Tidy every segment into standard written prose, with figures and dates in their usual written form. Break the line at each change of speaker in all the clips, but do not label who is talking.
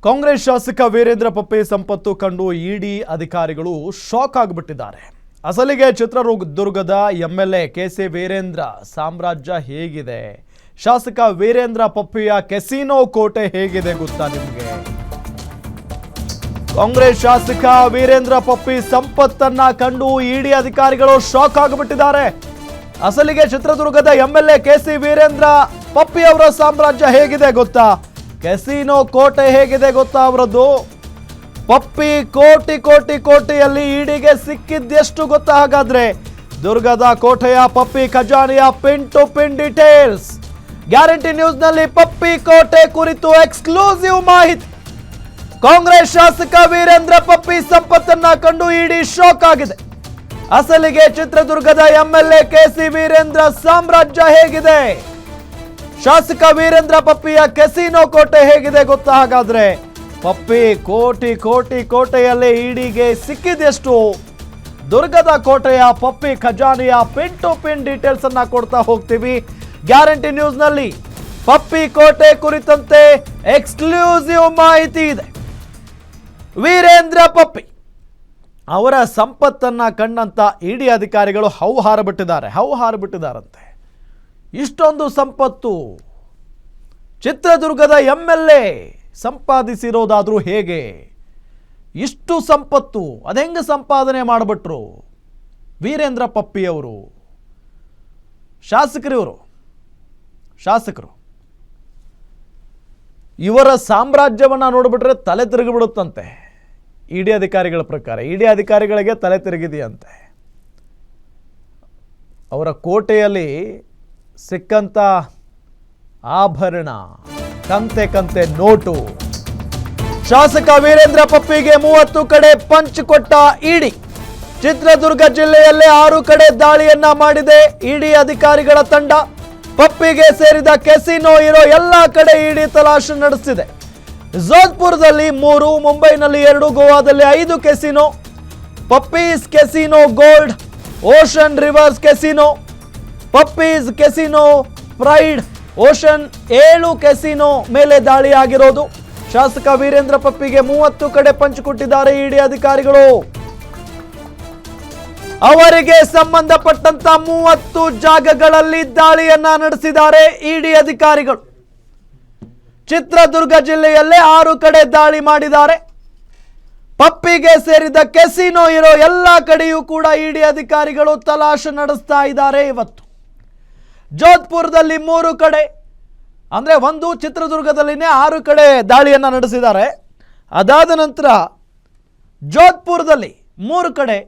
ಕಾಂಗ್ರೆಸ್ ಶಾಸಕ ವೀರೇಂದ್ರ ಪಪ್ಪಿ ಸಂಪತ್ತು ಕಂಡು ಇಡಿ ಅಧಿಕಾರಿಗಳು ಶಾಕ್ ಆಗಿಬಿಟ್ಟಿದ್ದಾರೆ. ಅಸಲಿಗೆ ಚಿತ್ರದುರ್ಗದ ಎಂಎಲ್ಎ ಕೆಸಿ ವೀರೇಂದ್ರ ಸಾಮ್ರಾಜ್ಯ ಹೇಗಿದೆ, ಶಾಸಕ ವೀರೇಂದ್ರ ಪಪ್ಪಿಯ ಕೆಸಿನೋ ಕೋಟೆ ಹೇಗಿದೆ ಗೊತ್ತಾ ನಿಮಗೆ? ಕಾಂಗ್ರೆಸ್ ಶಾಸಕ ವೀರೇಂದ್ರ ಪಪ್ಪಿ ಸಂಪತ್ತನ್ನ ಕಂಡು ಇಡಿ ಅಧಿಕಾರಿಗಳು ಶಾಕ್ ಆಗಿಬಿಟ್ಟಿದ್ದಾರೆ. ಅಸಲಿಗೆ ಚಿತ್ರದುರ್ಗದ ಎಂಎಲ್ಎ ಕೆಸಿ ವೀರೇಂದ್ರ ಪಪ್ಪಿ ಅವರ ಸಾಮ್ರಾಜ್ಯ ಹೇಗಿದೆ ಗೊತ್ತಾ? ಕೆಸಿನೋ ಕೋಟೆ ಹೇಗಿದೆ ಗೊತ್ತಾ ಅವರದ್ದು? ಪಪ್ಪಿ ಕೋಟಿ ಕೋಟಿ ಕೋಟಿಯಲ್ಲಿ ಇಡಿಗೆ ಸಿಕ್ಕಿದ್ದೆಷ್ಟು ಗೊತ್ತಾ? ಹಾಗಾದ್ರೆ ದುರ್ಗದ ಕೋಟೆಯ ಪಪ್ಪಿ ಖಜಾನೆಯ pin to pin details. Guarantee news ನಲ್ಲಿ ಪಪ್ಪಿ ಕೋಟೆ ಕುರಿತು ಎಕ್ಸ್ಕ್ಲೂಸಿವ್ ಮಾಹಿತಿ. ಕಾಂಗ್ರೆಸ್ ಶಾಸಕ ವೀರೇಂದ್ರ ಪಪ್ಪಿ ಸಂಪತ್ತನ್ನ ಕಂಡು ಇಡಿ ಶಾಕ್ ಆಗಿದೆ. ಅಸಲಿಗೆ ಚಿತ್ರದುರ್ಗದ ಎಂಎಲ್ಎ ಕೆಸಿ ವೀರೇಂದ್ರ ಸಾಮ್ರಾಜ್ಯ ಹೇಗಿದೆ, ಶಾಸಕ ವೀರೇಂದ್ರ ಪಪ್ಪಿಯ ಕೆಸಿನೋ ಕೋಟೆ ಹೇಗಿದೆ ಗೊತ್ತಾ? ಹಾಗಾದ್ರೆ ಪಪ್ಪಿ ಕೋಟಿ ಕೋಟಿ ಕೋಟೆಯಲ್ಲಿ ಇಡಿಗೆ ಸಿಕ್ಕಿದೆಷ್ಟು? ದುರ್ಗದ ಕೋಟೆಯ ಪಪ್ಪಿ ಖಜಾನೆಯ ಪಿನ್ ಟು ಪಿನ್ ಡೀಟೇಲ್ಸ್ ಅನ್ನ ಕೊಡ್ತಾ ಹೋಗ್ತೀವಿ. ಗ್ಯಾರಂಟಿ ನ್ಯೂಸ್ ನಲ್ಲಿ ಪಪ್ಪಿ ಕೋಟೆ ಕುರಿತಂತೆ ಎಕ್ಸ್ಕ್ಲೂಸಿವ್ ಮಾಹಿತಿ ಇದೆ. ವೀರೇಂದ್ರ ಪಪ್ಪಿ ಅವರ ಸಂಪತ್ತನ್ನ ಕಂಡಂತ ಇಡಿ ಅಧಿಕಾರಿಗಳು ಹೌಹಾರಬಿಟ್ಟಿದ್ದಾರಂತೆ. ಇಷ್ಟೊಂದು ಸಂಪತ್ತು ಚಿತ್ರದುರ್ಗದ ಎಂಎಲ್ಎ ಸಂಪಾದಿಸಿರೋದಾದ್ರೂ ಹೇಗೆ? ಇಷ್ಟು ಸಂಪತ್ತು ಅದೆಂಗೆ ಸಂಪಾದನೆ ಮಾಡಿಬಿಟ್ರು ವೀರೇಂದ್ರ ಪಪ್ಪಿಯವರು? ಶಾಸಕರು ಇವರ ಸಾಮ್ರಾಜ್ಯವನ್ನ ನೋಡಿಬಿಟ್ರೆ ತಲೆ ತಿರುಗಿಬಿಡುತ್ತಂತೆ. ಇಡಿ ಅಧಿಕಾರಿಗಳ ಪ್ರಕಾರ ಇಡಿ ಅಧಿಕಾರಿಗಳಿಗೆ ತಲೆ ತಿರುಗಿದೆಯಂತೆ. ಅವರ ಕೋಟೆಯಲ್ಲಿ ಸಿಕ್ಕಂತ ಆಭರಣ, ಕಂತೆ ನೋಟು. ಶಾಸಕ ವೀರೇಂದ್ರ ಪಪ್ಪಿಗೆ 30 ಕಡೆ ಪಂಚ್ ಕೊಟ್ಟ ಇಡಿ. ಚಿತ್ರದುರ್ಗ ಜಿಲ್ಲೆಯಲ್ಲೇ 6 ಕಡೆ ದಾಳಿಯನ್ನ ಮಾಡಿದೆ ಇಡಿ ಅಧಿಕಾರಿಗಳ ತಂಡ. ಪಪ್ಪಿಗೆ ಸೇರಿದ ಕೆಸಿನೋ ಇರೋ ಎಲ್ಲಾ ಕಡೆ ಇಡಿ ತಲಾಶೆ ನಡೆಸಿದೆ. ಜೋಧ್ಪುರದಲ್ಲಿ 3, ಮುಂಬೈನಲ್ಲಿ 2, ಗೋವಾದಲ್ಲಿ 5 casino. Puppy's casino gold, ocean rivers casino, Puppy's casino pride, ocean 7 casino ಮೇಲೆ ದಾಳಿ ಆಗಿರೋದು. ಶಾಸಕ ವೀರೇಂದ್ರ ಪಪ್ಪಿಗೆ 30 ಕಡೆ ಪಂಚ್ ಕೊಟ್ಟಿದ್ದಾರೆ ಇಡಿ ಅಧಿಕಾರಿಗಳು. ಅವರಿಗೆ ಸಂಬಂಧಪಟ್ಟಂತ 30 ಜಾಗಗಳಲ್ಲಿ ದಾಳಿಯನ್ನ ನಡೆಸಿದ್ದಾರೆ ಇಡಿ ಅಧಿಕಾರಿಗಳು. ಚಿತ್ರದುರ್ಗ ಜಿಲ್ಲೆಯಲ್ಲೇ 6 ಕಡೆ ದಾಳಿ ಮಾಡಿದ್ದಾರೆ. ಪಪ್ಪಿಗೆ ಸೇರಿದ ಕೆಸಿನೋ ಇರೋ ಎಲ್ಲ ಕಡೆಯೂ ಕೂಡ ಇಡಿ ಅಧಿಕಾರಿಗಳು ತಲಾಶೆ ನಡೆಸ್ತಾ ಇದ್ದಾರೆ. ಇವತ್ತು ಜೋಧ್ಪುರದಲ್ಲಿ 3 ಕಡೆ, ಅಂದ್ರೆ ಒಂದು ಚಿತ್ರದುರ್ಗದಲ್ಲಿನೇ 6 ಕಡೆ ದಾಳಿಯನ್ನ ನಡೆಸಿದ್ದಾರೆ. ಅದಾದ ನಂತರ ಜೋಧ್ಪುರದಲ್ಲಿ 3 ಕಡೆ,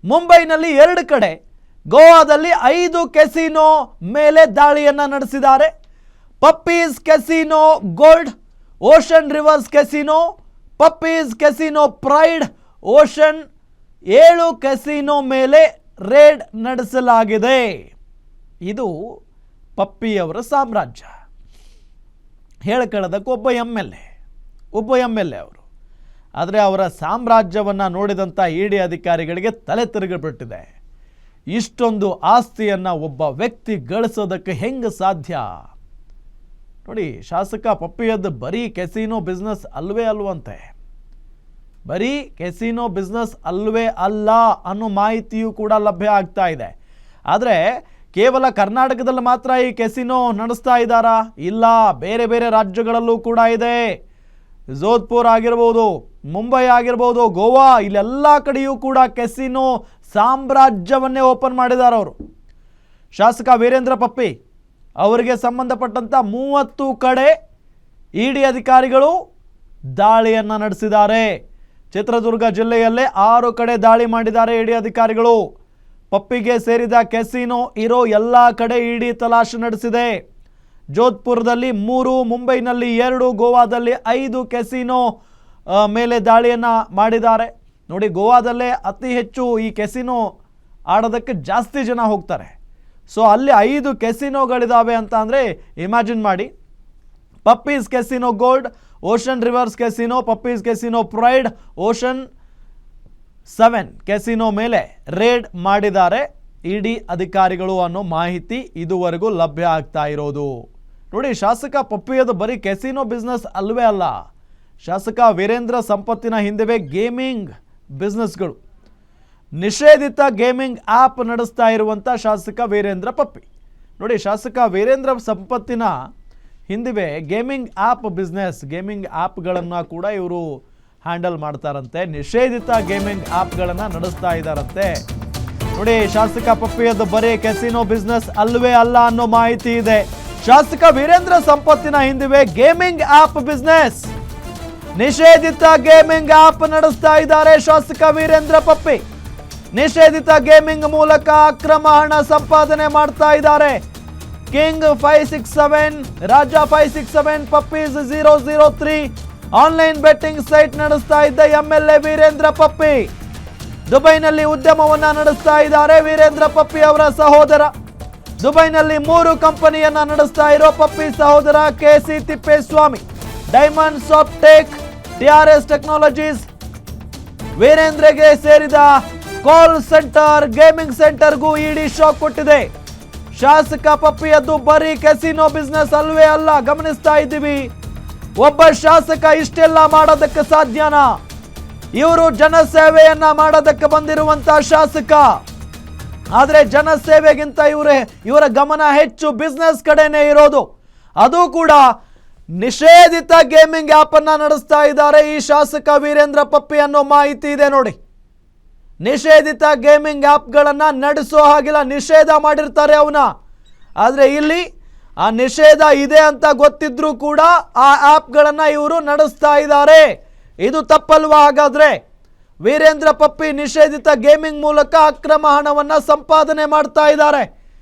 ಮುಂಬೈನಲ್ಲಿ 2 ಕಡೆ, ಗೋವಾದಲ್ಲಿ 5 ಕೆಸಿನೋ ಮೇಲೆ ದಾಳಿಯನ್ನ ನಡೆಸಿದ್ದಾರೆ. Puppy's casino gold, ocean rivers casino, Puppy's casino pride, ocean 7 casino ಮೇಲೆ ರೇಡ್ ನಡೆಸಲಾಗಿದೆ. ಇದು ಪಪ್ಪಿಯವರ ಸಾಮ್ರಾಜ್ಯ. ಹೇಳ್ಕೊಳ್ಳೋದಕ್ಕೆ ಒಬ್ಬ ಎಮ್ ಎಲ್ ಎ ಅವರು. ಆದರೆ ಅವರ ಸಾಮ್ರಾಜ್ಯವನ್ನು ನೋಡಿದಂಥ ಇಡಿ ಅಧಿಕಾರಿಗಳಿಗೆ ತಲೆ ತಿರುಗಿಬಿಟ್ಟಿದೆ. ಇಷ್ಟೊಂದು ಆಸ್ತಿಯನ್ನು ಒಬ್ಬ ವ್ಯಕ್ತಿ ಗಳಿಸೋದಕ್ಕೆ ಹೆಂಗೆ ಸಾಧ್ಯ? ನೋಡಿ, ಶಾಸಕ ಪಪ್ಪಿಯದ್ದು ಬರೀ ಕೆಸಿನೋ ಬಿಸ್ನೆಸ್ ಅಲ್ವಂತೆ. ಬರೀ ಕೆಸಿನೋ ಬಿಸ್ನೆಸ್ ಅಲ್ಲ ಅನ್ನೋ ಮಾಹಿತಿಯೂ ಕೂಡ ಲಭ್ಯ ಆಗ್ತಾ ಇದೆ. ಆದರೆ ಕೇವಲ ಕರ್ನಾಟಕದಲ್ಲಿ ಮಾತ್ರ ಈ ಕೆಸಿನೋ ನಡೆಸ್ತಾ ಇದ್ದಾರಾ? ಇಲ್ಲ, ಬೇರೆ ಬೇರೆ ರಾಜ್ಯಗಳಲ್ಲೂ ಕೂಡ ಇದೆ. ಜೋಧ್ಪುರ್ ಆಗಿರ್ಬೋದು, ಮುಂಬೈ ಆಗಿರ್ಬೋದು, ಗೋವಾ, ಇಲ್ಲೆಲ್ಲ ಕಡೆಯೂ ಕೂಡ ಕೆಸಿನೋ ಸಾಮ್ರಾಜ್ಯವನ್ನೇ ಓಪನ್ ಮಾಡಿದ್ದಾರೆ ಅವರು. ಶಾಸಕ ವೀರೇಂದ್ರ ಪಪ್ಪಿ ಅವರಿಗೆ ಸಂಬಂಧಪಟ್ಟಂತ 30 ಕಡೆ ಇಡಿ ಅಧಿಕಾರಿಗಳು ದಾಳಿಯನ್ನ ನಡೆಸಿದ್ದಾರೆ. ಚಿತ್ರದುರ್ಗ ಜಿಲ್ಲೆಯಲ್ಲೇ 6 ಕಡೆ ದಾಳಿ ಮಾಡಿದ್ದಾರೆ ಇಡಿ ಅಧಿಕಾರಿಗಳು. ಪಪ್ಪಿಗೆ ಸೇರಿದ ಕೆಸಿನೋ ಇರೋ ಎಲ್ಲ ಕಡೆ ಇಡಿ ತಲಾಶೆ ನಡೆಸಿದೆ. ಜೋಧ್ಪುರದಲ್ಲಿ 3, ಮುಂಬೈನಲ್ಲಿ 2, ಗೋವಾದಲ್ಲಿ 5 ಕೆಸಿನೋ ಮೇಲೆ ದಾಳಿಯನ್ನ ಮಾಡಿದ್ದಾರೆ. ನೋಡಿ, ಗೋವಾದಲ್ಲೇ ಅತಿ ಹೆಚ್ಚು ಈ ಕೆಸಿನೋ ಆಡೋದಕ್ಕೆ ಜಾಸ್ತಿ ಜನ ಹೋಗ್ತಾರೆ. ಸೊ ಅಲ್ಲಿ 5 ಕೆಸಿನೋಗಳಿದಾವೆ ಅಂತ ಅಂದರೆ ಇಮ್ಯಾಜಿನ್ ಮಾಡಿ. Puppy's casino gold, ocean rivers casino, Puppy's casino pride, ocean 7 casino ಮೇಲೆ ರೇಡ್ ಮಾಡಿದ್ದಾರೆ ಇಡಿ ಅಧಿಕಾರಿಗಳು ಅನ್ನೋ ಮಾಹಿತಿ ಇದುವರೆಗೂ ಲಭ್ಯ ಆಗ್ತಾ ಇರೋದು. ನೋಡಿ, ಶಾಸಕ ಪಪ್ಪಿಯದು ಬರೀ ಕೆಸಿನೋ ಬಿಸ್ನೆಸ್ ಅಲ್ವೇ ಅಲ್ಲ, ಶಾಸಕ ವೀರೇಂದ್ರ ಸಂಪತ್ತಿನ ಹಿಂದೆ ಗೇಮಿಂಗ್ ಬಿಸ್ನೆಸ್ಗಳು, ನಿಷೇಧಿತ ಗೇಮಿಂಗ್ ಆ್ಯಪ್ ನಡೆಸ್ತಾ ಇರುವಂಥ ಶಾಸಕ ವೀರೇಂದ್ರ ಪಪ್ಪಿ. ನೋಡಿ, ಶಾಸಕ ವೀರೇಂದ್ರ ಸಂಪತ್ತಿನ ಹಿಂದೆ ಗೇಮಿಂಗ್ ಆ್ಯಪ್ ಬಿಸ್ನೆಸ್, ಗೇಮಿಂಗ್ ಆ್ಯಪ್ಗಳನ್ನು ಕೂಡ ಇವರು ಹ್ಯಾಂಡಲ್ ಮಾಡ್ತಾರಂತೆ, ನಿಷೇಧಿತ ಗೇಮಿಂಗ್ ಆ್ಯಪ್ಗಳನ್ನು ನಡೆಸ್ತಾ ಇದ್ದಾರಂತೆ. ನೋಡಿ, ಶಾಸಕ ಪಪ್ಪಿಯದ್ದು ಬರೀ ಕೆಸಿನೋ ಬಿಸ್ನೆಸ್ ಅಲ್ವೇ ಅಲ್ಲ ಅನ್ನೋ ಮಾಹಿತಿ ಇದೆ. ಶಾಸಕ ವೀರೇಂದ್ರ ಸಂಪತ್ತಿನ ಹಿಂದೆ ಗೇಮಿಂಗ್ ಆ್ಯಪ್ ಬಿಸ್ನೆಸ್, ನಿಷೇಧಿತ ಗೇಮಿಂಗ್ ಆ್ಯಪ್ ನಡೆಸ್ತಾ ಇದ್ದಾರೆ ಶಾಸಕ ವೀರೇಂದ್ರ ಪಪ್ಪಿ. ನಿಷೇಧಿತ ಗೇಮಿಂಗ್ ಮೂಲಕ ಅಕ್ರಮ ಹಣ ಸಂಪಾದನೆ ಮಾಡ್ತಾ ಇದ್ದಾರೆ. ಕಿಂಗ್ 567, ರಾಜ 567, ಪಪ್ಪೀಸ್ 003 ಆನ್ಲೈನ್ ಬೆಟ್ಟಿಂಗ್ ಸೈಟ್ ನಡೆಸ್ತಾ ಇದ್ದ MLA ವೀರೇಂದ್ರ ಪಪ್ಪಿ ದುಬೈನಲ್ಲಿ ಉದ್ಯಮವನ್ನ ನಡೆಸ್ತಾ ಇದ್ದಾರೆ. ವೀರೇಂದ್ರ ಪಪ್ಪಿ ಅವರ ಸಹೋದರ ದುಬೈನಲ್ಲಿ 3 ಕಂಪನಿಯನ್ನ ನಡೆಸ್ತಾ ಇರೋ ಪಪ್ಪಿ ಸಹೋದರ KC Thippeswamy, diamond softech, TRS technologies, ವೀರೇಂದ್ರಗೆ ಸೇರಿದ ಕಾಲ್ ಸೆಂಟರ್, ಗೇಮಿಂಗ್ ಸೆಂಟರ್ಗೂ ಇಡಿ ಶಾಕ್ ಕೊಟ್ಟಿದೆ. ಶಾಸಕ ಪಪ್ಪಿಯದ್ದು ಬರೀ ಕೆಸಿನೋ ಬಿಸ್ನೆಸ್ ಅಲ್ವೇ ಅಲ್ಲ. ಗಮನಿಸ್ತಾ ಇದ್ದೀವಿ, ಒಬ್ಬ ಶಾಸಕ ಇಷ್ಟೆಲ್ಲ ಮಾಡೋದಕ್ಕೆ ಸಾಧ್ಯನಾ? ಇವರು ಜನಸೇವೆಯನ್ನ ಮಾಡೋದಕ್ಕೆ ಬಂದಿರುವಂತ ಶಾಸಕ, ಆದ್ರೆ ಜನಸೇವೆಗಿಂತ ಇವರ ಗಮನ ಹೆಚ್ಚು ಬಿಸ್ನೆಸ್ ಕಡೆನೇ ಇರೋದು. ಅದು ಕೂಡ ನಿಷೇಧಿತ ಗೇಮಿಂಗ್ ಆ್ಯಪ್ ಅನ್ನ ನಡೆಸ್ತಾ ಇದ್ದಾರೆ ಈ ಶಾಸಕ ವೀರೇಂದ್ರ ಪಪ್ಪಿ ಅನ್ನೋ ಮಾಹಿತಿ ಇದೆ. ನೋಡಿ, ನಿಷೇಧಿತ ಗೇಮಿಂಗ್ ಆ್ಯಪ್ಗಳನ್ನು ನಡೆಸೋ ಹಾಗಿಲ್ಲ, ನಿಷೇಧ ಮಾಡಿರ್ತಾರೆ ಅವನ್ನ. ಆದರೆ ಇಲ್ಲಿ ಆ ನಿಷೇಧ ಇದೆ ಅಂತ ಗೊತ್ತಿದ್ರೂ ಕೂಡ ಆ ಆ್ಯಪ್ಗಳನ್ನು ಇವರು ನಡೆಸ್ತಾ ಇದ್ದಾರೆ. ಇದು ತಪ್ಪಲ್ವಾ ಹಾಗಾದ್ರೆ? ವೀರೇಂದ್ರ ಪಪ್ಪಿ ನಿಷೇಧಿತ ಗೇಮಿಂಗ್ ಮೂಲಕ ಅಕ್ರಮ ಹಣವನ್ನು ಸಂಪಾದನೆ ಮಾಡ್ತಾ ಇದ್ದಾರೆ.